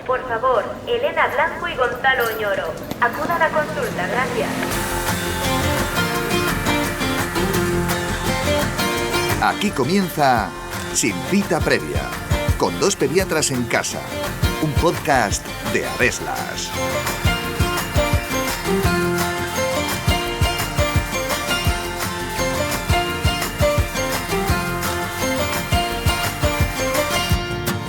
Por favor, Elena Blanco y Gonzalo Oñoro, acudan a consulta, gracias. Aquí comienza Sin Cita Previa, con dos pediatras en casa, un podcast de Aveslas.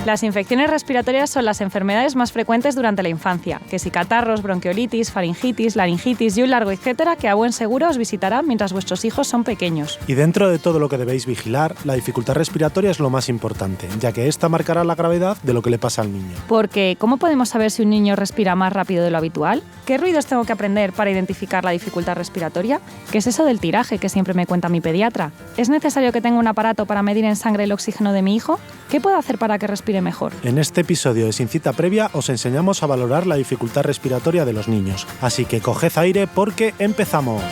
Las infecciones respiratorias son las enfermedades más frecuentes durante la infancia, que si catarros, bronquiolitis, faringitis, laringitis y un largo etcétera que a buen seguro os visitará mientras vuestros hijos son pequeños. Y dentro de todo lo que debéis vigilar, la dificultad respiratoria es lo más importante, ya que esta marcará la gravedad de lo que le pasa al niño. Porque, ¿cómo podemos saber si un niño respira más rápido de lo habitual? ¿Qué ruidos tengo que aprender para identificar la dificultad respiratoria? ¿Qué es eso del tiraje que siempre me cuenta mi pediatra? ¿Es necesario que tenga un aparato para medir en sangre el oxígeno de mi hijo? ¿Qué puedo hacer para que respire mejor? En este episodio de Sin Cita Previa os enseñamos a valorar la dificultad respiratoria de los niños. Así que coged aire porque empezamos.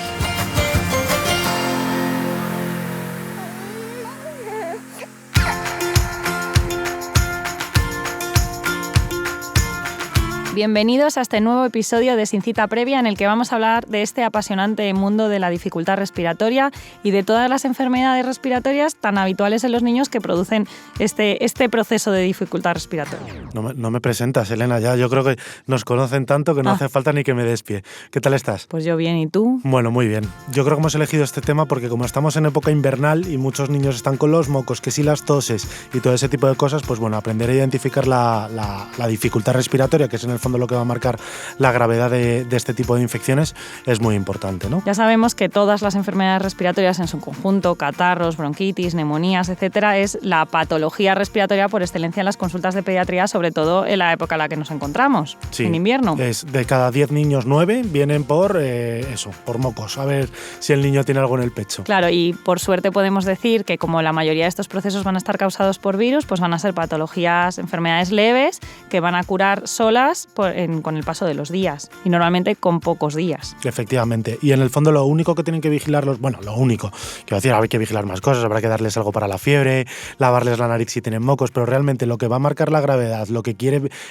Bienvenidos a este nuevo episodio de Sin Cita Previa en el que vamos a hablar de este apasionante mundo de la dificultad respiratoria y de todas las enfermedades respiratorias tan habituales en los niños que producen este proceso de dificultad respiratoria. No me presentas, Elena, ya yo creo que nos conocen tanto que no hace falta ni que me des pie. ¿Qué tal estás? Pues yo bien, ¿y tú? Bueno, muy bien. Yo creo que hemos elegido este tema porque como estamos en época invernal y muchos niños están con los mocos, que si las toses y todo ese tipo de cosas, pues bueno, aprender a identificar la dificultad respiratoria, que es en el fondo lo que va a marcar la gravedad de este tipo de infecciones, es muy importante, ¿no? Ya sabemos que todas las enfermedades respiratorias en su conjunto, catarros, bronquitis, neumonías, etcétera, es la patología respiratoria por excelencia en las consultas de pediatría, sobre todo en la época en la que nos encontramos, sí, en invierno. Es de cada 10 niños, 9 vienen por mocos, a ver si el niño tiene algo en el pecho. Claro, y por suerte podemos decir que como la mayoría de estos procesos van a estar causados por virus, pues van a ser patologías, enfermedades leves que van a curar solas con el paso de los días y normalmente con pocos días. Efectivamente. Y en el fondo lo único que tienen que vigilar lo único, quiero decir, hay que vigilar más cosas, habrá que darles algo para la fiebre, lavarles la nariz si tienen mocos, pero realmente lo que va a marcar la gravedad, lo que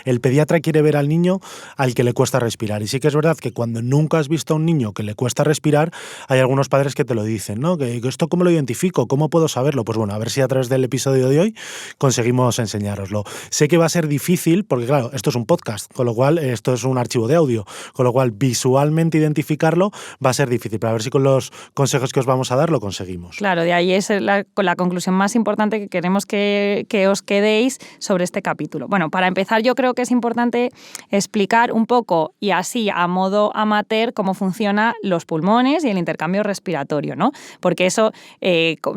el pediatra quiere ver al niño al que le cuesta respirar. Y sí que es verdad que cuando nunca has visto a un niño que le cuesta respirar, hay algunos padres que te lo dicen, ¿no? Que esto ¿cómo lo identifico? ¿Cómo puedo saberlo? Pues bueno, a ver si a través del episodio de hoy conseguimos enseñároslo. Sé que va a ser difícil porque claro, esto es un podcast, con lo cual esto es un archivo de audio, con lo cual visualmente identificarlo va a ser difícil, pero a ver si con los consejos que os vamos a dar lo conseguimos. Claro, de ahí es la conclusión más importante que queremos que os quedéis sobre este capítulo. Bueno, para empezar yo creo que es importante explicar un poco y así a modo amateur cómo funcionan los pulmones y el intercambio respiratorio, ¿no? Porque eso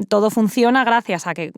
todo funciona gracias a que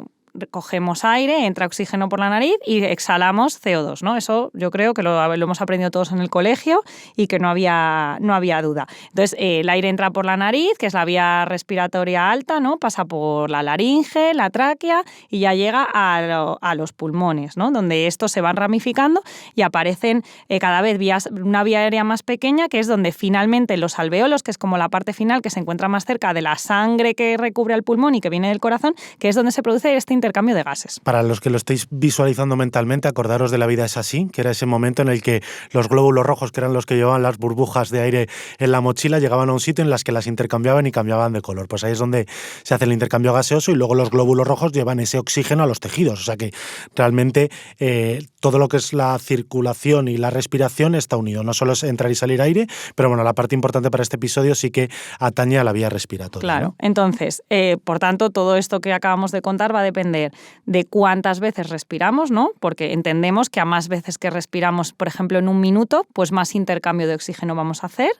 cogemos aire, entra oxígeno por la nariz y exhalamos CO2, ¿no? Eso yo creo que lo hemos aprendido todos en el colegio y que no había duda. Entonces, el aire entra por la nariz, que es la vía respiratoria alta, ¿no? Pasa por la laringe, la tráquea y ya llega a los pulmones, ¿no? Donde estos se van ramificando y aparecen cada vez una vía aérea más pequeña, que es donde finalmente los alvéolos, que es como la parte final que se encuentra más cerca de la sangre que recubre el pulmón y que viene del corazón, que es donde se produce este intercambio de gases. Para los que lo estéis visualizando mentalmente, acordaros de La vida es así, que era ese momento en el que los glóbulos rojos, que eran los que llevaban las burbujas de aire en la mochila, llegaban a un sitio en las que las intercambiaban y cambiaban de color. Pues ahí es donde se hace el intercambio gaseoso y luego los glóbulos rojos llevan ese oxígeno a los tejidos. O sea que realmente todo lo que es la circulación y la respiración está unido. No solo es entrar y salir aire, pero bueno, la parte importante para este episodio sí que atañe a la vía respiratoria. Claro, ¿no? Entonces, por tanto, todo esto que acabamos de contar va a depender de cuántas veces respiramos, ¿no? Porque entendemos que a más veces que respiramos, por ejemplo, en un minuto, pues más intercambio de oxígeno vamos a hacer,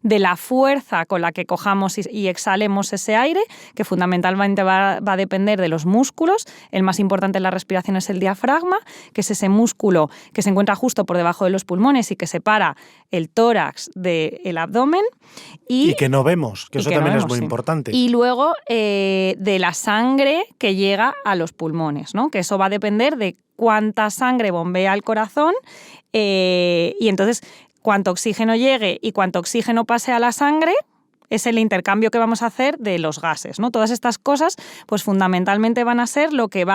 de la fuerza con la que cojamos y exhalemos ese aire, que fundamentalmente va a depender de los músculos. El más importante en la respiración es el diafragma, que es ese músculo que se encuentra justo por debajo de los pulmones y que separa el tórax del abdomen. Y que no vemos, que eso también es muy sí. importante. Y luego de la sangre que llega a los pulmones, ¿no? Que eso va a depender de cuánta sangre bombea al corazón y entonces cuánto oxígeno llegue y cuánto oxígeno pase a la sangre es el intercambio que vamos a hacer de los gases, ¿no? Todas estas cosas, pues fundamentalmente van a ser lo que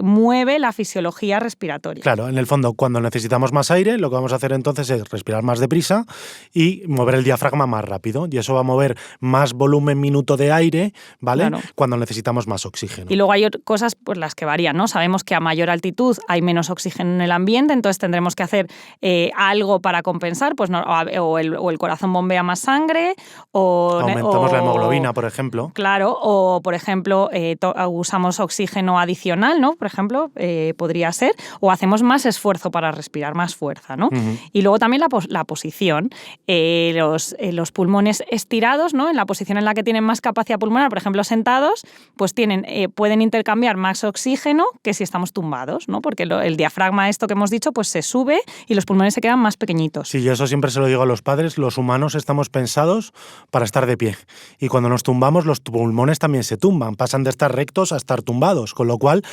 mueve la fisiología respiratoria. Claro, en el fondo, cuando necesitamos más aire, lo que vamos a hacer entonces es respirar más deprisa y mover el diafragma más rápido. Y eso va a mover más volumen minuto de aire, ¿vale? Claro. Cuando necesitamos más oxígeno. Y luego hay cosas pues, las que varían, ¿no? Sabemos que a mayor altitud hay menos oxígeno en el ambiente, entonces tendremos que hacer algo para compensar, pues o el corazón bombea más sangre, aumentamos la hemoglobina, por ejemplo. Claro, o por ejemplo usamos oxígeno adicional, ¿no? Por ejemplo, podría ser, o hacemos más esfuerzo para respirar, más fuerza, ¿no? Uh-huh. Y luego también la posición, los pulmones estirados, ¿no? En la posición en la que tienen más capacidad pulmonar, por ejemplo, sentados, pues pueden intercambiar más oxígeno que si estamos tumbados, ¿no? Porque el diafragma, esto que hemos dicho, pues se sube y los pulmones se quedan más pequeñitos. Sí, yo eso siempre se lo digo a los padres, los humanos estamos pensados para estar de pie. Y cuando nos tumbamos, los pulmones también se tumban, pasan de estar rectos a estar tumbados, con lo cual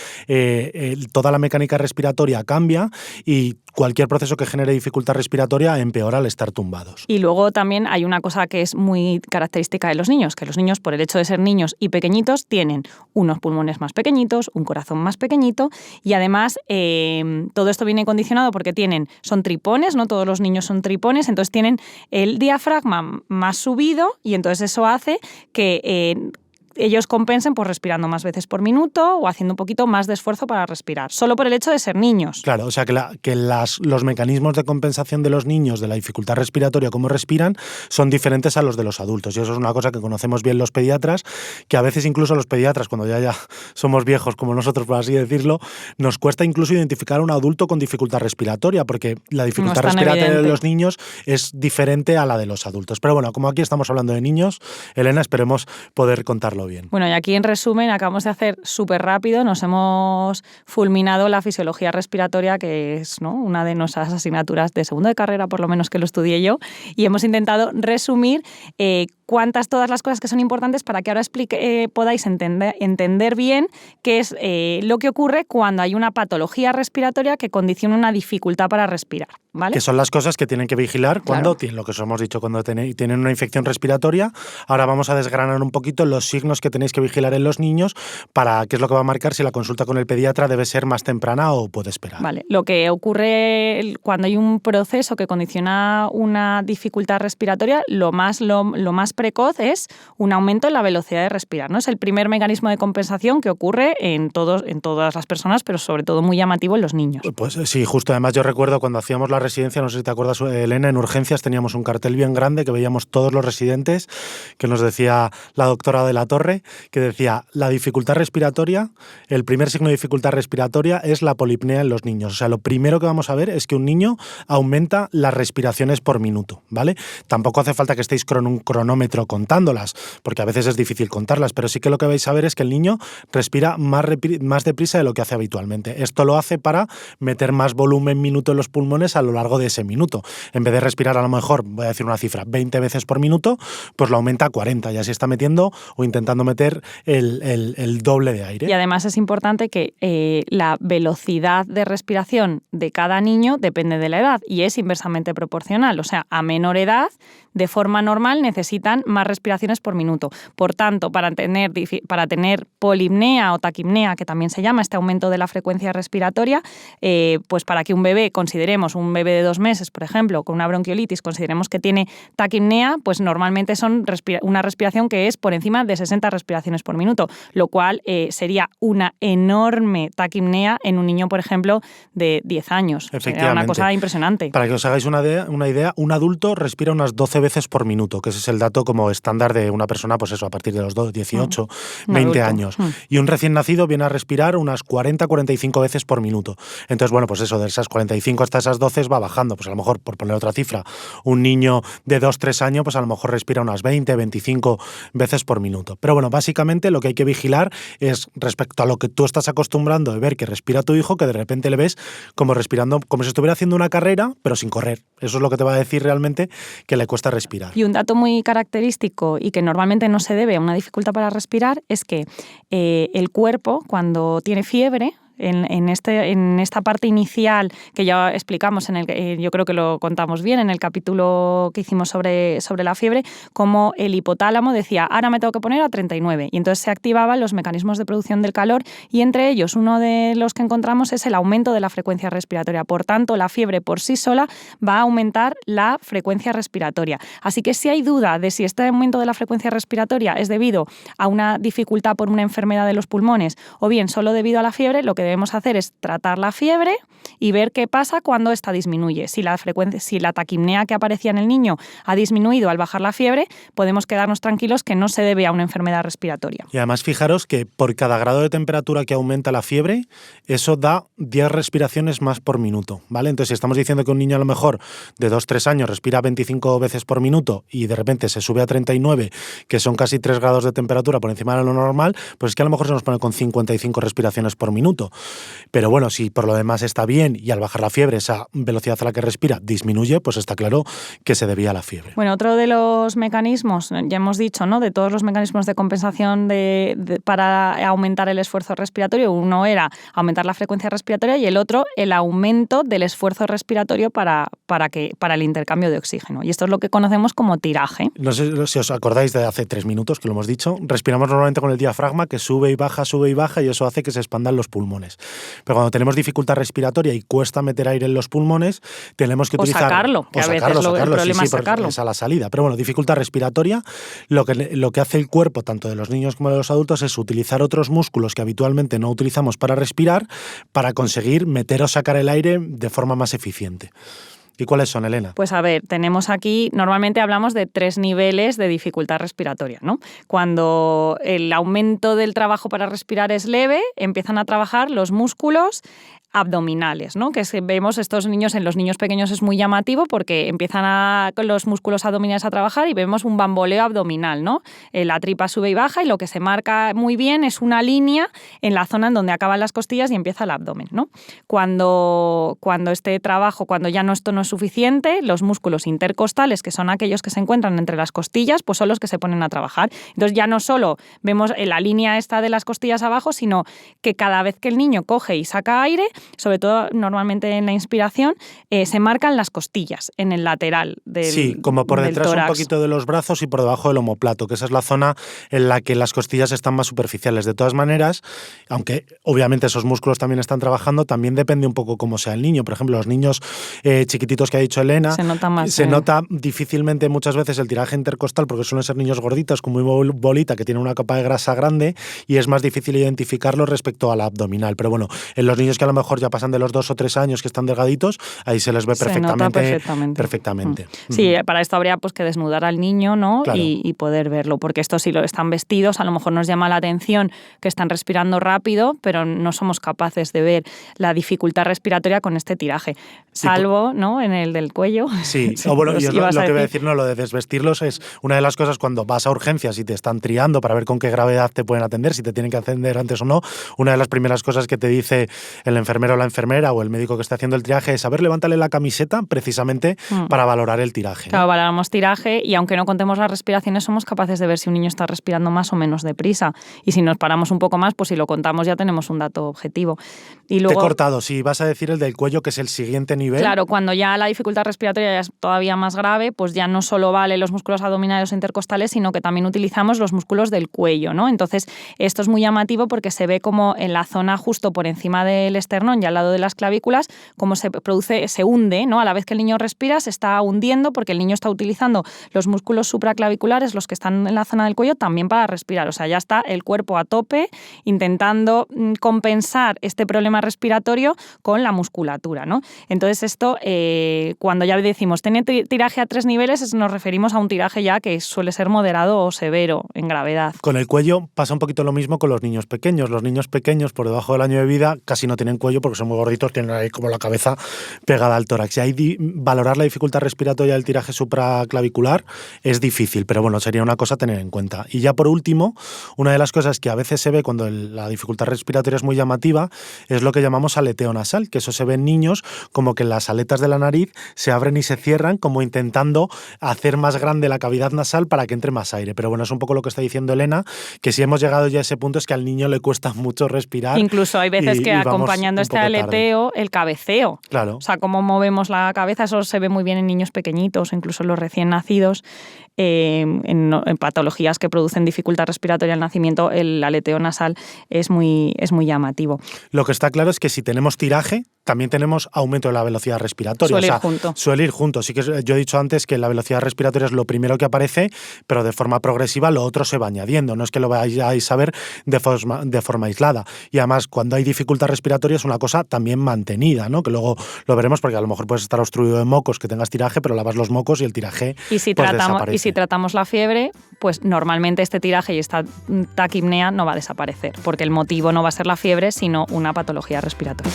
toda la mecánica respiratoria cambia y cualquier proceso que genere dificultad respiratoria empeora al estar tumbados. Y luego también hay una cosa que es muy característica de los niños, que los niños, por el hecho de ser niños y pequeñitos, tienen unos pulmones más pequeñitos, un corazón más pequeñito y además todo esto viene condicionado porque son tripones, no todos los niños son tripones, entonces tienen el diafragma más subido y entonces eso hace que ellos compensen pues respirando más veces por minuto o haciendo un poquito más de esfuerzo para respirar, solo por el hecho de ser niños. Claro, o sea que los mecanismos de compensación de los niños de la dificultad respiratoria, cómo respiran, son diferentes a los de los adultos. Y eso es una cosa que conocemos bien los pediatras, que a veces incluso los pediatras, cuando ya somos viejos como nosotros, por así decirlo, nos cuesta incluso identificar a un adulto con dificultad respiratoria, porque la dificultad respiratoria de los niños es diferente a la de los adultos. Pero bueno, como aquí estamos hablando de niños, Elena, esperemos poder contarlo bien. Bueno, y aquí en resumen acabamos de hacer súper rápido, nos hemos fulminado la fisiología respiratoria, que es, ¿no?, una de nuestras asignaturas de segundo de carrera, por lo menos que lo estudié yo, y hemos intentado resumir todas las cosas que son importantes para que ahora podáis entender bien qué es lo que ocurre cuando hay una patología respiratoria que condiciona una dificultad para respirar, ¿vale? Que son las cosas que tienen que vigilar cuando Claro. lo que os hemos dicho, cuando tienen una infección respiratoria. Ahora vamos a desgranar un poquito los signos que tenéis que vigilar en los niños para qué es lo que va a marcar si la consulta con el pediatra debe ser más temprana o puede esperar. Vale, lo que ocurre cuando hay un proceso que condiciona una dificultad respiratoria, lo más precoz es un aumento en la velocidad de respirar, ¿no? Es el primer mecanismo de compensación que ocurre en todas las personas, pero sobre todo muy llamativo en los niños. Pues sí, justo. Además yo recuerdo cuando hacíamos la residencia, no sé si te acuerdas, Elena, en urgencias teníamos un cartel bien grande que veíamos todos los residentes, que nos decía la doctora de la Torre, que decía, la dificultad respiratoria, el primer signo de dificultad respiratoria es la polipnea en los niños. O sea, lo primero que vamos a ver es que un niño aumenta las respiraciones por minuto, ¿vale? Tampoco hace falta que estéis con un cronómetro contándolas, porque a veces es difícil contarlas, pero sí que lo que vais a ver es que el niño respira más deprisa de lo que hace habitualmente. Esto lo hace para meter más volumen minuto en los pulmones a lo largo de ese minuto. En vez de respirar a lo mejor, voy a decir una cifra, 20 veces por minuto, pues lo aumenta a 40 y así está metiendo o intentando meter el doble de aire. Y además es importante que la velocidad de respiración de cada niño depende de la edad y es inversamente proporcional. O sea, a menor edad, de forma normal, necesitan más respiraciones por minuto. Por tanto, para tener polipnea o taquipnea, que también se llama este aumento de la frecuencia respiratoria, pues para que un bebé de 2 meses, por ejemplo, con una bronquiolitis, consideremos que tiene taquipnea, pues normalmente son una respiración que es por encima de 60 respiraciones por minuto, lo cual sería una enorme taquipnea en un niño, por ejemplo, de 10 años. Efectivamente. Sería una cosa impresionante. Para que os hagáis una idea, un adulto respira unas 12 veces por minuto, que ese es el dato como estándar de una persona, pues eso, a partir de los 18, 20 años. Y un recién nacido viene a respirar unas 40-45 veces por minuto. Entonces, bueno, pues eso, de esas 45 hasta esas 12 va bajando. Pues a lo mejor, por poner otra cifra, un niño de 2-3 años, pues a lo mejor respira unas 20-25 veces por minuto. Pero bueno, básicamente lo que hay que vigilar es respecto a lo que tú estás acostumbrando de ver que respira tu hijo, que de repente le ves como respirando, como si estuviera haciendo una carrera, pero sin correr. Eso es lo que te va a decir realmente que le cuesta respirar. Y un dato muy característico y que normalmente no se debe a una dificultad para respirar es que el cuerpo, cuando tiene fiebre, en esta parte inicial que ya explicamos, yo creo que lo contamos bien en el capítulo que hicimos sobre la fiebre, como el hipotálamo decía, ahora me tengo que poner a 39. Y entonces se activaban los mecanismos de producción del calor y entre ellos uno de los que encontramos es el aumento de la frecuencia respiratoria. Por tanto, la fiebre por sí sola va a aumentar la frecuencia respiratoria. Así que si hay duda de si este aumento de la frecuencia respiratoria es debido a una dificultad por una enfermedad de los pulmones o bien solo debido a la fiebre, lo que debemos hacer es tratar la fiebre y ver qué pasa cuando esta disminuye. Si la taquipnea que aparecía en el niño ha disminuido al bajar la fiebre, podemos quedarnos tranquilos que no se debe a una enfermedad respiratoria. Y además fijaros que por cada grado de temperatura que aumenta la fiebre, eso da 10 respiraciones más por minuto, ¿vale? Entonces, si estamos diciendo que un niño a lo mejor de 2-3 años respira 25 veces por minuto y de repente se sube a 39, que son casi 3 grados de temperatura por encima de lo normal, pues es que a lo mejor se nos pone con 55 respiraciones por minuto. Pero bueno, si por lo demás está bien y al bajar la fiebre esa velocidad a la que respira disminuye, pues está claro que se debía a la fiebre. Bueno, otro de los mecanismos, ya hemos dicho, ¿no?, de todos los mecanismos de compensación para aumentar el esfuerzo respiratorio, uno era aumentar la frecuencia respiratoria y el otro el aumento del esfuerzo respiratorio para el intercambio de oxígeno. Y esto es lo que conocemos como tiraje. No sé si os acordáis de hace 3 minutos que lo hemos dicho. Respiramos normalmente con el diafragma que sube y baja y eso hace que se expandan los pulmones. Pero cuando tenemos dificultad respiratoria y cuesta meter aire en los pulmones, tenemos que utilizar... sacarlo, que a veces el problema es sacarlo. Es a la salida. Pero bueno, dificultad respiratoria, lo que hace el cuerpo, tanto de los niños como de los adultos, es utilizar otros músculos que habitualmente no utilizamos para respirar, para conseguir meter o sacar el aire de forma más eficiente. ¿Y cuáles son, Elena? Pues a ver, tenemos aquí, normalmente hablamos de 3 niveles de dificultad respiratoria, ¿no? Cuando el aumento del trabajo para respirar es leve, empiezan a trabajar los músculos abdominales, ¿no? Que vemos estos niños, en los niños pequeños es muy llamativo porque empiezan con los músculos abdominales a trabajar y vemos un bamboleo abdominal, ¿no? La tripa sube y baja y lo que se marca muy bien es una línea en la zona en donde acaban las costillas y empieza el abdomen, ¿no? Cuando este trabajo, cuando ya esto no es suficiente, los músculos intercostales, que son aquellos que se encuentran entre las costillas, pues son los que se ponen a trabajar. Entonces ya no solo vemos la línea esta de las costillas abajo, sino que cada vez que el niño coge y saca aire, sobre todo normalmente en la inspiración, se marcan las costillas en el lateral del tórax. Sí, como por detrás un poquito de los brazos y por debajo del omóplato, que esa es la zona en la que las costillas están más superficiales. De todas maneras, aunque obviamente esos músculos también están trabajando, también depende un poco cómo sea el niño. Por ejemplo, los niños chiquititos que ha dicho Elena, se nota difícilmente muchas veces el tiraje intercostal porque suelen ser niños gorditos con muy bolita que tienen una capa de grasa grande y es más difícil identificarlo respecto a la abdominal. Pero bueno, en los niños que a lo mejor ya pasan de los 2 o 3 años que están delgaditos, ahí se les ve perfectamente. Sí, para esto habría pues que desnudar al niño, ¿no? Claro. Y poder verlo, porque estos si lo están vestidos, a lo mejor nos llama la atención que están respirando rápido, pero no somos capaces de ver la dificultad respiratoria con este tiraje, salvo, ¿no?, en el del cuello. Sí, o bueno, yo lo que voy a decir, no, lo de desvestirlos es una de las cosas cuando vas a urgencias y te están triando para ver con qué gravedad te pueden atender, si te tienen que atender antes o no, una de las primeras cosas que te dice el enfermero o la enfermera o el médico que está haciendo el triaje es, a ver, levántale la camiseta precisamente para valorar el tiraje. Claro, valoramos tiraje y aunque no contemos las respiraciones somos capaces de ver si un niño está respirando más o menos deprisa y si nos paramos un poco más, pues si lo contamos ya tenemos un dato objetivo. Y luego, te he cortado, si vas a decir el del cuello, que es el siguiente nivel. Claro, cuando ya la dificultad respiratoria ya es todavía más grave, pues ya no solo vale los músculos abdominales o intercostales, sino que también utilizamos los músculos del cuello, ¿no? Entonces, esto es muy llamativo porque se ve como en la zona justo por encima del esternón y al lado de las clavículas, como se hunde, ¿no? A la vez que el niño respira, se está hundiendo porque el niño está utilizando los músculos supraclaviculares, los que están en la zona del cuello, también para respirar. O sea, ya está el cuerpo a tope intentando compensar este problema respiratorio con la musculatura, ¿no? Entonces esto, cuando ya decimos tiene tiraje a 3 niveles, nos referimos a un tiraje ya que suele ser moderado o severo en gravedad. Con el cuello pasa un poquito lo mismo con los niños pequeños. Los niños pequeños por debajo del año de vida casi no tienen cuello cuello porque son muy gorditos, tienen ahí como la cabeza pegada al tórax. Y ahí valorar la dificultad respiratoria del tiraje supraclavicular es difícil, pero bueno, sería una cosa a tener en cuenta. Y ya por último, una de las cosas que a veces se ve cuando la dificultad respiratoria es muy llamativa es lo que llamamos aleteo nasal, que eso se ve en niños como que las aletas de la nariz se abren y se cierran como intentando hacer más grande la cavidad nasal para que entre más aire. Pero bueno, es un poco lo que está diciendo Elena, que si hemos llegado ya a ese punto es que al niño le cuesta mucho respirar. Incluso hay veces que acompañando este aleteo, el cabeceo. Claro. O sea, cómo movemos la cabeza, eso se ve muy bien en niños pequeñitos, incluso en los recién nacidos. En patologías que producen dificultad respiratoria al nacimiento, el aleteo nasal es muy llamativo. Lo que está claro es que si tenemos tiraje, también tenemos aumento de la velocidad respiratoria. Suele ir junto. Suele ir junto. Sí que yo he dicho antes que la velocidad respiratoria es lo primero que aparece, pero de forma progresiva lo otro se va añadiendo. No es que lo vayáis a ver de forma aislada. Y además, cuando hay dificultad respiratoria es una cosa también mantenida, ¿no? Que luego lo veremos porque a lo mejor puedes estar obstruido de mocos, que tengas tiraje, pero lavas los mocos y el tiraje desaparece. Y si tratamos la fiebre, pues normalmente este tiraje y esta taquipnea no va a desaparecer, porque el motivo no va a ser la fiebre, sino una patología respiratoria.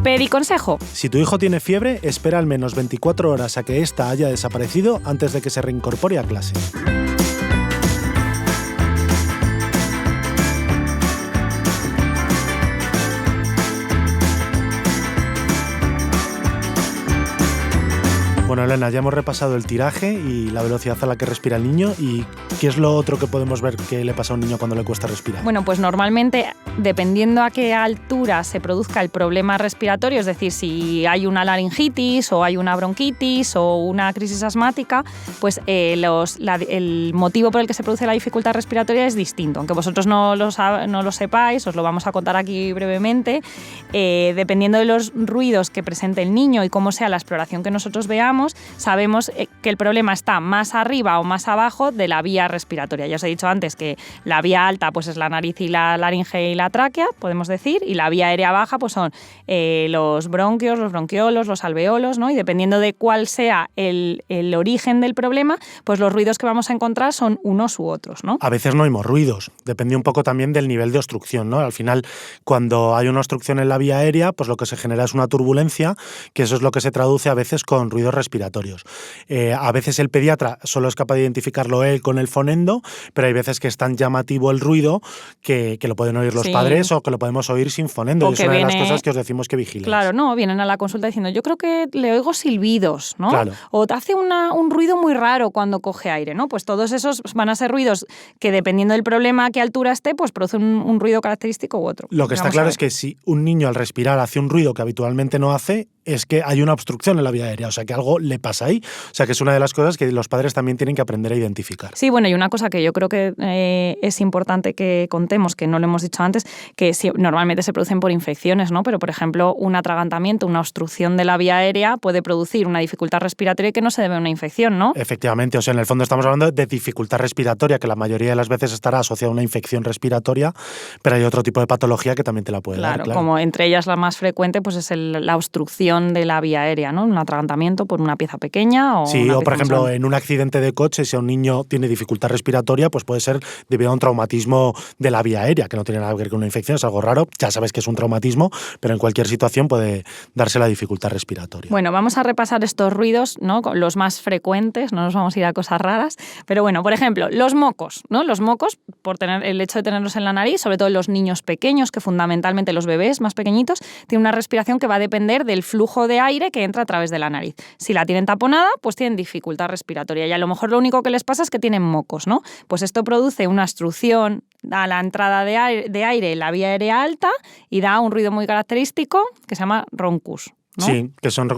Pediconsejo. Si tu hijo tiene fiebre, espera al menos 24 horas a que ésta haya desaparecido antes de que se reincorpore a clase. Bueno, Elena, ya hemos repasado el tiraje y la velocidad a la que respira el niño. ¿Y qué es lo otro que podemos ver que le pasa a un niño cuando le cuesta respirar? Bueno, pues normalmente, dependiendo a qué altura se produzca el problema respiratorio, es decir, si hay una laringitis o hay una bronquitis o una crisis asmática, pues el motivo por el que se produce la dificultad respiratoria es distinto. Aunque vosotros no lo sepáis, os lo vamos a contar aquí brevemente. Dependiendo de los ruidos que presente el niño y cómo sea la exploración que nosotros veamos, sabemos que el problema está más arriba o más abajo de la vía respiratoria. Ya os he dicho antes que la vía alta pues es la nariz y la laringe y la tráquea, podemos decir, y la vía aérea baja pues son los bronquios, los bronquiolos, los alveolos, ¿no? Y dependiendo de cuál sea el origen del problema, pues los ruidos que vamos a encontrar son unos u otros, ¿no? A veces no oímos ruidos, depende un poco también del nivel de obstrucción, ¿no? Al final, cuando hay una obstrucción en la vía aérea, pues lo que se genera es una turbulencia, que eso es lo que se traduce a veces con ruidos respiratorios. A veces el pediatra solo es capaz de identificarlo él con el fonendo, pero hay veces que es tan llamativo el ruido que lo pueden oír los padres o que lo podemos oír sin fonendo. Y es una de las cosas que os decimos que vigiléis. Claro, no, vienen a la consulta diciendo, yo creo que le oigo silbidos, ¿no? Claro. O hace un ruido muy raro cuando coge aire, ¿no? Pues todos esos van a ser ruidos que, dependiendo del problema a qué altura esté, pues producen un ruido característico u otro. Lo que está claro es que si un niño al respirar hace un ruido que habitualmente no hace, es que hay una obstrucción en la vía aérea, o sea que algo le pasa ahí. O sea que es una de las cosas que los padres también tienen que aprender a identificar. Sí, bueno, y una cosa que yo creo que es importante que contemos, que no lo hemos dicho antes, que normalmente se producen por infecciones, ¿no? Pero, por ejemplo, un atragantamiento, una obstrucción de la vía aérea puede producir una dificultad respiratoria que no se debe a una infección, ¿no? Efectivamente, o sea, en el fondo estamos hablando de dificultad respiratoria, que la mayoría de las veces estará asociada a una infección respiratoria, pero hay otro tipo de patología que también te la puede dar. Claro, como entre ellas la más frecuente pues es la obstrucción de la vía aérea, ¿no? Un atragantamiento por una pieza pequeña o sí, o por ejemplo, en un accidente de coche, si un niño tiene dificultad respiratoria, pues puede ser debido a un traumatismo de la vía aérea, que no tiene nada que ver con una infección, es algo raro, ya sabes que es un traumatismo, pero en cualquier situación puede darse la dificultad respiratoria. Bueno, vamos a repasar estos ruidos, ¿no? Los más frecuentes, no nos vamos a ir a cosas raras, pero bueno, por ejemplo, los mocos, ¿no? Los mocos, por tener el hecho de tenerlos en la nariz, sobre todo en los niños pequeños, que fundamentalmente los bebés más pequeñitos, tienen una respiración que va a depender del flujo de aire que entra a través de la nariz. Si la tienen taponada, pues tienen dificultad respiratoria y a lo mejor lo único que les pasa es que tienen mocos, ¿no? Pues esto produce una obstrucción a la entrada de aire en la vía aérea alta y da un ruido muy característico que se llama roncus, ¿no? Sí, que son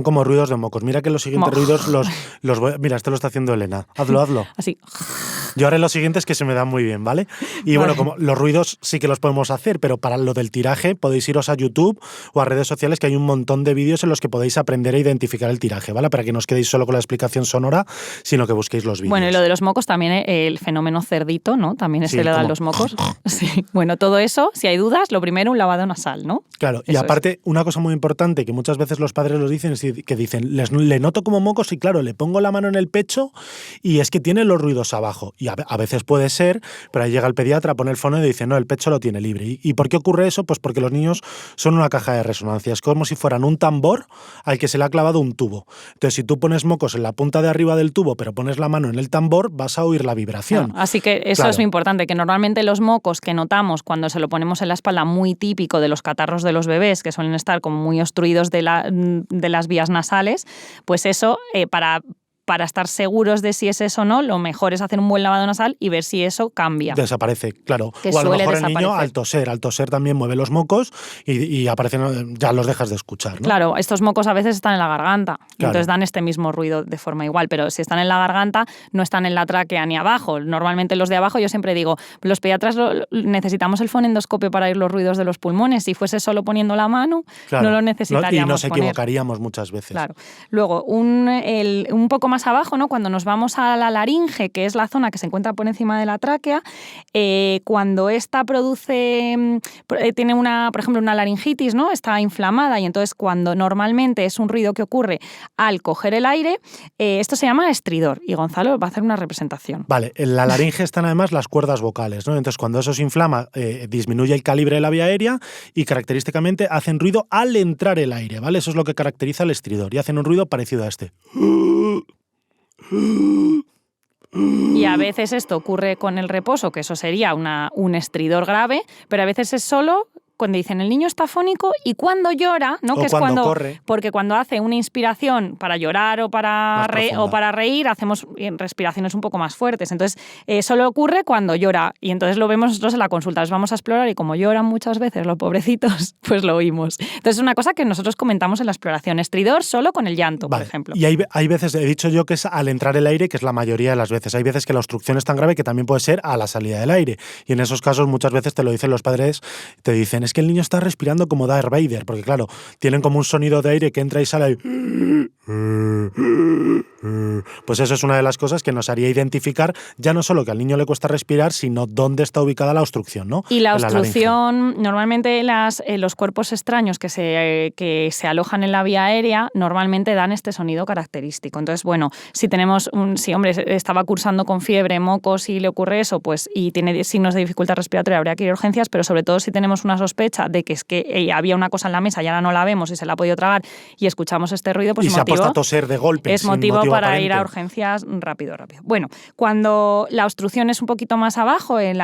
como ruidos de mocos. Mira que los siguientes ruidos los voy... Mira, esto lo está haciendo Elena. Hazlo. Así. Yo haré los siguientes que se me dan muy bien, ¿vale? Y bueno, como los ruidos sí que los podemos hacer, pero para lo del tiraje podéis iros a YouTube o a redes sociales, que hay un montón de vídeos en los que podéis aprender a identificar el tiraje, ¿vale? Para que no os quedéis solo con la explicación sonora, sino que busquéis los vídeos. Bueno, y lo de los mocos también, el fenómeno cerdito, ¿no? También Sí, se le dan como- los mocos. Sí. Bueno, todo eso, si hay dudas, lo primero, un lavado nasal, ¿no? Claro, y Eso aparte, una cosa muy importante que muchas veces los padres los dicen es que dicen, le noto como mocos y claro, le pongo la mano en el pecho y es que tiene los ruidos abajo. Y a veces puede ser, pero ahí llega el pediatra, pone el fono y dice, no, el pecho lo tiene libre. ¿Y por qué ocurre eso? Pues porque los niños son una caja de resonancia. Es como si fueran un tambor al que se le ha clavado un tubo. Entonces, si tú pones mocos en la punta de arriba del tubo, pero pones la mano en el tambor, vas a oír la vibración. Claro, así que eso Claro. es muy importante, que normalmente los mocos que notamos cuando se lo ponemos en la espalda, muy típico de los catarros de los bebés, que suelen estar como muy obstruidos de las vías nasales, pues eso, para estar seguros de si es eso o no, lo mejor es hacer un buen lavado nasal y ver si eso cambia. Desaparece, claro. Que O a lo suele mejor el niño desaparecer. al toser también mueve los mocos y aparecen, ya los dejas de escuchar, ¿no? Claro, estos mocos a veces están en la garganta, Claro. entonces dan este mismo ruido de forma igual, pero si están en la garganta no están en la tráquea ni abajo. Normalmente los de abajo, yo siempre digo, los pediatras necesitamos el fonendoscopio para oír los ruidos de los pulmones. Si fuese solo poniendo la mano, Claro. no lo necesitaríamos Y nos poner. equivocaríamos muchas veces. Claro. Luego, un poco más abajo, ¿no? Cuando nos vamos a la laringe, que es la zona que se encuentra por encima de la tráquea, cuando esta tiene por ejemplo, una laringitis, ¿no? Está inflamada y entonces cuando normalmente es un ruido que ocurre al coger el aire, esto se llama estridor y Gonzalo va a hacer una representación. Vale, en la laringe están además las cuerdas vocales, ¿no? Entonces, cuando eso se inflama, disminuye el calibre de la vía aérea y característicamente hacen ruido al entrar el aire, ¿vale? Eso es lo que caracteriza el estridor y hacen un ruido parecido a este. Y a veces esto ocurre con el reposo, que eso sería un estridor grave, pero a veces es solo cuando dicen el niño está afónico y cuando llora, ¿no? O Que es cuando corre. Porque cuando hace una inspiración para llorar o Más profunda. reír, hacemos respiraciones un poco más fuertes. Entonces, solo ocurre cuando llora y entonces lo vemos nosotros en la consulta. Les vamos a explorar y como lloran muchas veces los pobrecitos, pues lo oímos. Entonces, es una cosa que nosotros comentamos en la exploración. Estridor solo con el llanto, Vale. por ejemplo. Y hay veces, he dicho yo que es al entrar el aire, que es la mayoría de las veces. Hay veces que la obstrucción es tan grave que también puede ser a la salida del aire. Y en esos casos muchas veces te lo dicen los padres, te dicen, es que el niño está respirando como Darth Vader, porque claro, tienen como un sonido de aire que entra y sale. Pues eso es una de las cosas que nos haría identificar ya no solo que al niño le cuesta respirar, sino dónde está ubicada la obstrucción, ¿no? Y la En laringe. obstrucción, normalmente los cuerpos extraños que se alojan en la vía aérea normalmente dan este sonido característico. Entonces, bueno, si hombre estaba cursando con fiebre, mocos y le ocurre eso, pues y tiene signos de dificultad respiratoria, habría que ir a urgencias, pero sobre todo si tenemos una sospecha de que es que había una cosa en la mesa y ahora no la vemos y se la ha podido tragar y escuchamos este ruido, pues y se ha puesto a toser de golpe. es sin motivo para aparente. ir a urgencias rápido. Bueno, cuando la obstrucción es un poquito más abajo, en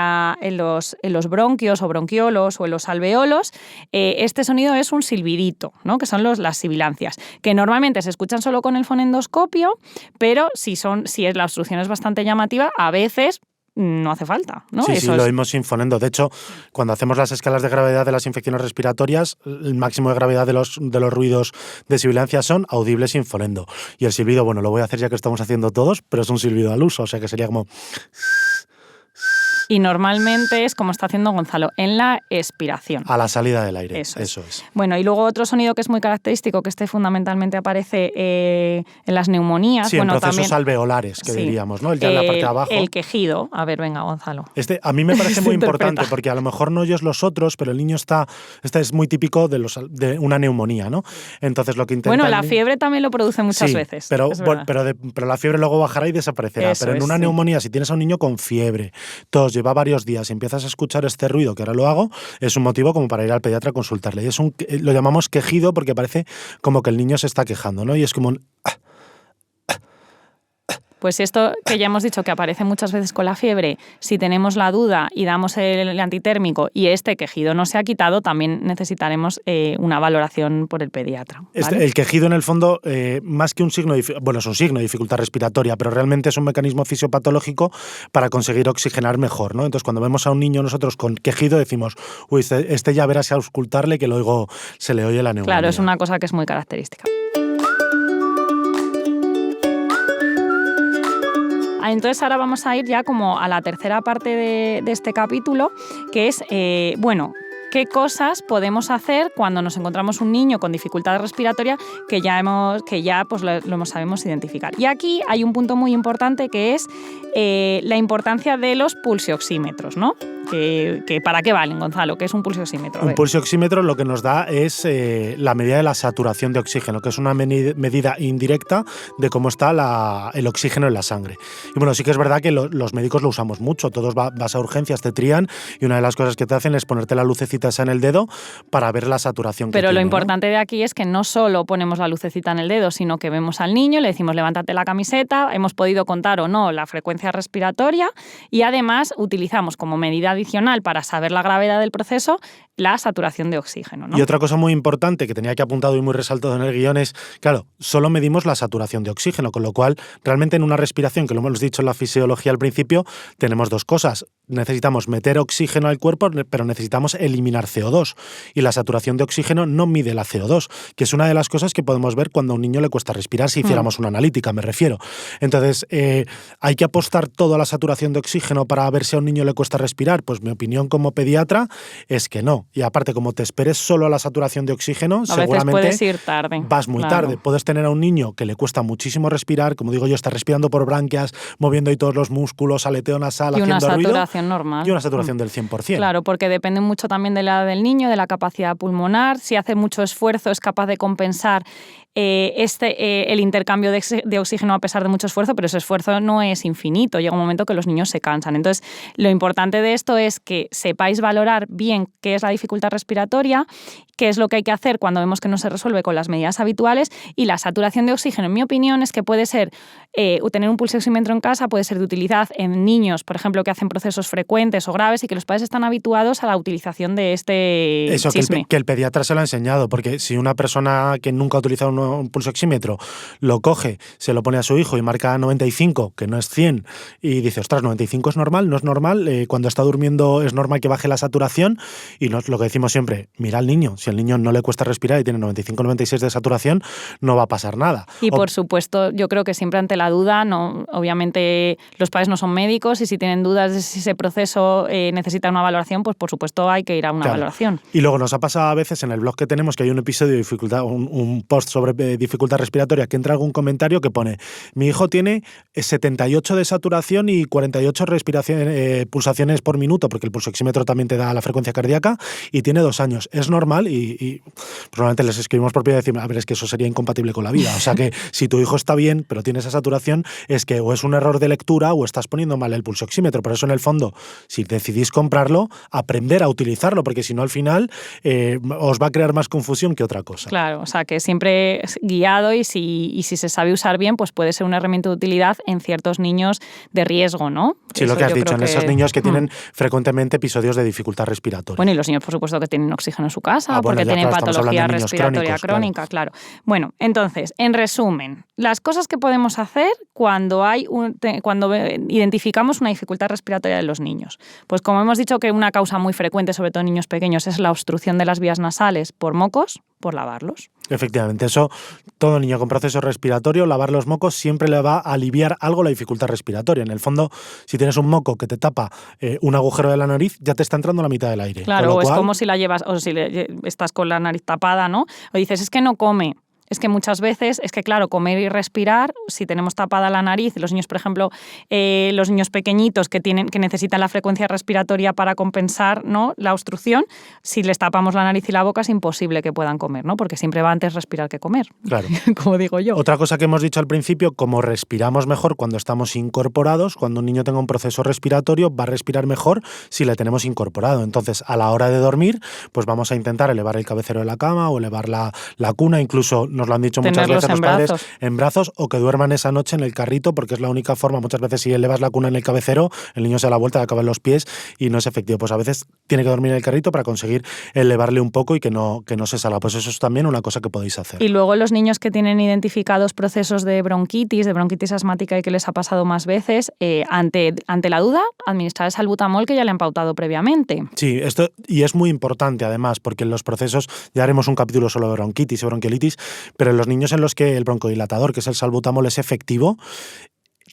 los bronquios o bronquiolos o en los alveolos, este sonido es un silbidito, ¿no? Que son las sibilancias, que normalmente se escuchan solo con el fonendoscopio, pero si la obstrucción es bastante llamativa, a veces no hace falta, ¿no? Sí, Eso lo oímos sin fonendo. De hecho, cuando hacemos las escalas de gravedad de las infecciones respiratorias, el máximo de gravedad de los ruidos de sibilancia son audibles sin fonendo. Y el silbido, bueno, lo voy a hacer ya que estamos haciendo todos, pero es un silbido al uso, o sea que sería como... Y normalmente es como está haciendo Gonzalo, en la expiración. A la salida del aire. Eso es. es. Bueno, y luego otro sonido que es muy característico, que fundamentalmente aparece en las neumonías. Sí, bueno, en procesos también, alveolares, que sí. diríamos, ¿no? Ya en la parte de abajo. El quejido. A ver, venga, Gonzalo. A mí me parece muy Interpreta. importante, porque a lo mejor no oyes los otros, pero el niño este es muy típico de una neumonía, ¿no? Entonces lo que intenta... Bueno, la fiebre también lo produce muchas sí, veces. Pero, es bueno, verdad. pero la fiebre luego bajará y desaparecerá. Eso pero en es, una sí. neumonía, si tienes a un niño con fiebre, tos, lleva varios días y empiezas a escuchar este ruido, que ahora lo hago, es un motivo como para ir al pediatra a consultarle. Y lo llamamos quejido porque parece como que el niño se está quejando, ¿no? Y es como un... Pues esto que ya hemos dicho que aparece muchas veces con la fiebre, si tenemos la duda y damos el antitérmico y este quejido no se ha quitado, también necesitaremos una valoración por el pediatra, ¿vale? El quejido, en el fondo, más que un signo, es un signo de dificultad respiratoria, pero realmente es un mecanismo fisiopatológico para conseguir oxigenar mejor, ¿no? Entonces, cuando vemos a un niño nosotros con quejido, decimos, uy, este ya verás a auscultarle que luego se le oye la neumonía. Claro, es una cosa que es muy característica. entonces ahora vamos a ir ya como a la tercera parte de este capítulo, que es, ¿qué cosas podemos hacer cuando nos encontramos un niño con dificultad respiratoria que ya pues lo sabemos identificar? Y aquí hay un punto muy importante que es la importancia de los pulsioxímetros, ¿no? Que ¿para qué valen, Gonzalo? ¿Qué es un pulsioxímetro? Un pulsioxímetro lo que nos da es la medida de la saturación de oxígeno, que es una medida indirecta de cómo está el oxígeno en la sangre. Y bueno, sí que es verdad que los médicos lo usamos mucho. Todos vas a urgencias, te trían y una de las cosas que te hacen es ponerte la lucecita esa en el dedo para ver la saturación que tiene. Pero lo importante de aquí es que no solo ponemos la lucecita en el dedo, sino que vemos al niño, le decimos levántate la camiseta, hemos podido contar o no la frecuencia respiratoria y además utilizamos como medida adicional para saber la gravedad del proceso la saturación de oxígeno, ¿no? Y otra cosa muy importante que tenía aquí apuntado y muy resaltado en el guión es, claro, solo medimos la saturación de oxígeno, con lo cual realmente en una respiración, que lo hemos dicho en la fisiología al principio, tenemos dos cosas. Necesitamos meter oxígeno al cuerpo, pero necesitamos eliminar CO2. Y la saturación de oxígeno no mide la CO2, que es una de las cosas que podemos ver cuando a un niño le cuesta respirar, si hiciéramos una analítica, me refiero. Entonces, ¿hay que apostar todo a la saturación de oxígeno para ver si a un niño le cuesta respirar? Pues mi opinión como pediatra es que no. Y aparte, como te esperes solo a la saturación de oxígeno, seguramente puedes ir tarde. Vas muy tarde. Puedes tener a un niño que le cuesta muchísimo respirar, como digo yo, está respirando por branquias, moviendo ahí todos los músculos, aleteo nasal, haciendo ruido. Y una saturación normal. Y una saturación del 100%. Claro, porque depende mucho también de la edad del niño, de la capacidad pulmonar. Si hace mucho esfuerzo, es capaz de compensar el intercambio de oxígeno a pesar de mucho esfuerzo, pero ese esfuerzo no es infinito. Llega un momento que los niños se cansan. Entonces, lo importante de esto es que sepáis valorar bien qué es la dificultad respiratoria, qué es lo que hay que hacer cuando vemos que no se resuelve con las medidas habituales, y la saturación de oxígeno, en mi opinión, es que puede ser tener un pulsioxímetro en casa, puede ser de utilidad en niños, por ejemplo, que hacen procesos frecuentes o graves y que los padres están habituados a la utilización de este chisme. Que el pediatra se lo ha enseñado, porque si una persona que nunca ha utilizado un pulsioxímetro lo coge, se lo pone a su hijo y marca 95, que no es 100, y dice, ostras, 95 es normal, no es normal, cuando está durmiendo es normal que baje la saturación, y lo que decimos siempre, mira al niño, si al niño no le cuesta respirar y tiene 95-96 de saturación, no va a pasar nada. Y por supuesto, yo creo que siempre ante la duda, no, obviamente los padres no son médicos y si tienen dudas de si ese proceso necesita una valoración, pues por supuesto hay que ir a una valoración. Y luego nos ha pasado a veces en el blog que tenemos que hay un episodio de dificultad, un post sobre dificultad respiratoria, que entra algún comentario que pone, mi hijo tiene 78 de saturación y 48 pulsaciones por minuto, porque el pulsoxímetro también te da la frecuencia cardíaca, y tiene 2 años. Es normal y probablemente les escribimos por privado y decimos, a ver, es que eso sería incompatible con la vida. O sea que si tu hijo está bien, pero tiene esa saturación, es que o es un error de lectura o estás poniendo mal el pulsoxímetro. Por eso, en el fondo, si decidís comprarlo, aprender a utilizarlo, porque si no, al final os va a crear más confusión que otra cosa. Claro, o sea que siempre guiado y si se sabe usar bien, pues puede ser una herramienta de utilidad en ciertos niños de riesgo, ¿no? Sí, eso lo que has dicho, en esos niños que tienen frecuentemente episodios de dificultad respiratoria. Bueno, y los niños, por supuesto, que tienen oxígeno en su casa, porque tienen patología respiratoria crónica, claro. Bueno, entonces, en resumen, las cosas que podemos hacer cuando identificamos una dificultad respiratoria de los niños. Pues como hemos dicho que una causa muy frecuente, sobre todo en niños pequeños, es la obstrucción de las vías nasales por mocos, por lavarlos. Efectivamente, eso, todo niño con proceso respiratorio, lavar los mocos siempre le va a aliviar algo la dificultad respiratoria. En el fondo, si tienes un moco que te tapa un agujero de la nariz, ya te está entrando la mitad del aire. Claro, o es como si la llevas, o si estás con la nariz tapada, ¿no? O dices, es que no come. Es que muchas veces, claro, comer y respirar, si tenemos tapada la nariz, los niños, por ejemplo, los niños pequeñitos que necesitan la frecuencia respiratoria para compensar, ¿no?, la obstrucción, si les tapamos la nariz y la boca es imposible que puedan comer, ¿no? Porque siempre va antes respirar que comer, claro. Como digo yo. Otra cosa que hemos dicho al principio, como respiramos mejor cuando estamos incorporados, cuando un niño tenga un proceso respiratorio, va a respirar mejor si le tenemos incorporado. Entonces, a la hora de dormir, pues vamos a intentar elevar el cabecero de la cama o elevar la cuna, incluso nos lo han dicho muchas veces los padres, en brazos, o que duerman esa noche en el carrito, porque es la única forma. Muchas veces si elevas la cuna en el cabecero, el niño se da la vuelta y acaba en los pies y no es efectivo. Pues a veces tiene que dormir en el carrito para conseguir elevarle un poco y que no se salga. Pues eso es también una cosa que podéis hacer. Y luego los niños que tienen identificados procesos de bronquitis asmática y que les ha pasado más veces, ante la duda, administrar el salbutamol que ya le han pautado previamente. Sí, esto y es muy importante además, porque en los procesos, ya haremos un capítulo solo de bronquitis y bronquiolitis, pero en los niños en los que el broncodilatador, que es el salbutamol, es efectivo,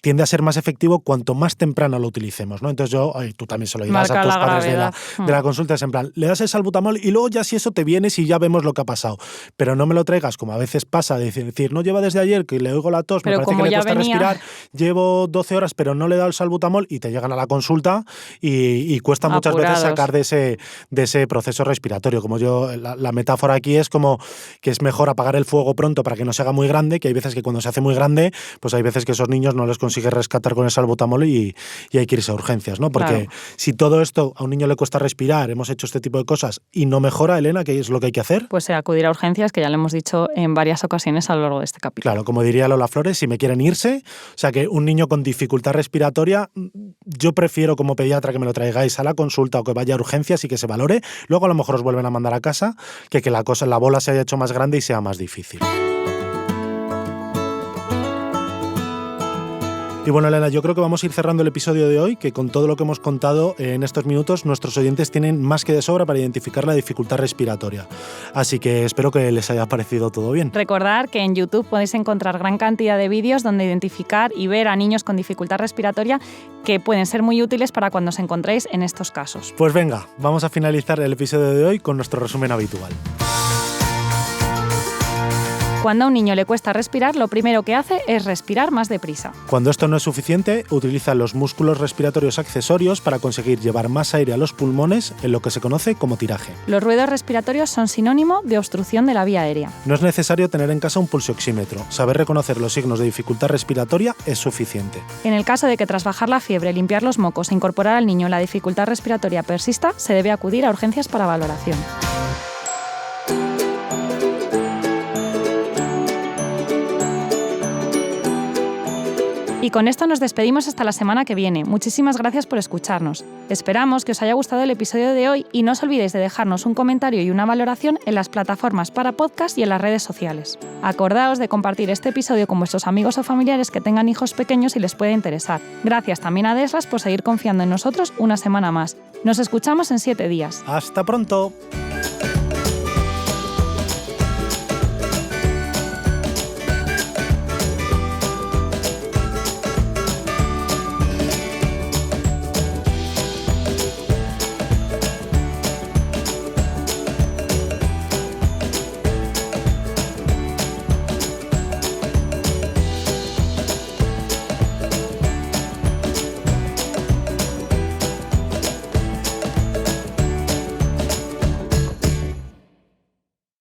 tiende a ser más efectivo cuanto más temprano lo utilicemos, ¿no? Entonces tú también se lo dirás a tus padres de la consulta, es en plan, le das el salbutamol y luego ya si eso te vienes y ya vemos lo que ha pasado. Pero no me lo traigas, como a veces pasa, de decir, no lleva desde ayer, que le oigo la tos, pero me parece que le cuesta respirar, llevo 12 horas pero no le he dado el salbutamol y te llegan a la consulta y cuesta muchas veces sacar de ese proceso respiratorio. Como la metáfora aquí es como que es mejor apagar el fuego pronto para que no se haga muy grande, que hay veces que cuando se hace muy grande, pues hay veces que esos niños no les consigues rescatar con el salbutamol y hay que irse a urgencias, ¿no? Porque si todo esto a un niño le cuesta respirar, hemos hecho este tipo de cosas y no mejora, Elena, ¿qué es lo que hay que hacer? Pues acudir a urgencias, que ya lo hemos dicho en varias ocasiones a lo largo de este capítulo. Claro, como diría Lola Flores, si me quieren irse, o sea que un niño con dificultad respiratoria, yo prefiero como pediatra que me lo traigáis a la consulta o que vaya a urgencias y que se valore, luego a lo mejor os vuelven a mandar a casa, que la bola se haya hecho más grande y sea más difícil. Y bueno, Elena, yo creo que vamos a ir cerrando el episodio de hoy, que con todo lo que hemos contado en estos minutos, nuestros oyentes tienen más que de sobra para identificar la dificultad respiratoria. Así que espero que les haya parecido todo bien. Recordad que en YouTube podéis encontrar gran cantidad de vídeos donde identificar y ver a niños con dificultad respiratoria que pueden ser muy útiles para cuando os encontréis en estos casos. Pues venga, vamos a finalizar el episodio de hoy con nuestro resumen habitual. Cuando a un niño le cuesta respirar, lo primero que hace es respirar más deprisa. Cuando esto no es suficiente, utiliza los músculos respiratorios accesorios para conseguir llevar más aire a los pulmones en lo que se conoce como tiraje. Los ruidos respiratorios son sinónimo de obstrucción de la vía aérea. No es necesario tener en casa un pulsioxímetro. Saber reconocer los signos de dificultad respiratoria es suficiente. En el caso de que tras bajar la fiebre, limpiar los mocos e incorporar al niño la dificultad respiratoria persista, se debe acudir a urgencias para valoración. Y con esto nos despedimos hasta la semana que viene. Muchísimas gracias por escucharnos. Esperamos que os haya gustado el episodio de hoy y no os olvidéis de dejarnos un comentario y una valoración en las plataformas para podcast y en las redes sociales. Acordaos de compartir este episodio con vuestros amigos o familiares que tengan hijos pequeños y les pueda interesar. Gracias también a Deslas por seguir confiando en nosotros una semana más. Nos escuchamos en 7 días. ¡Hasta pronto!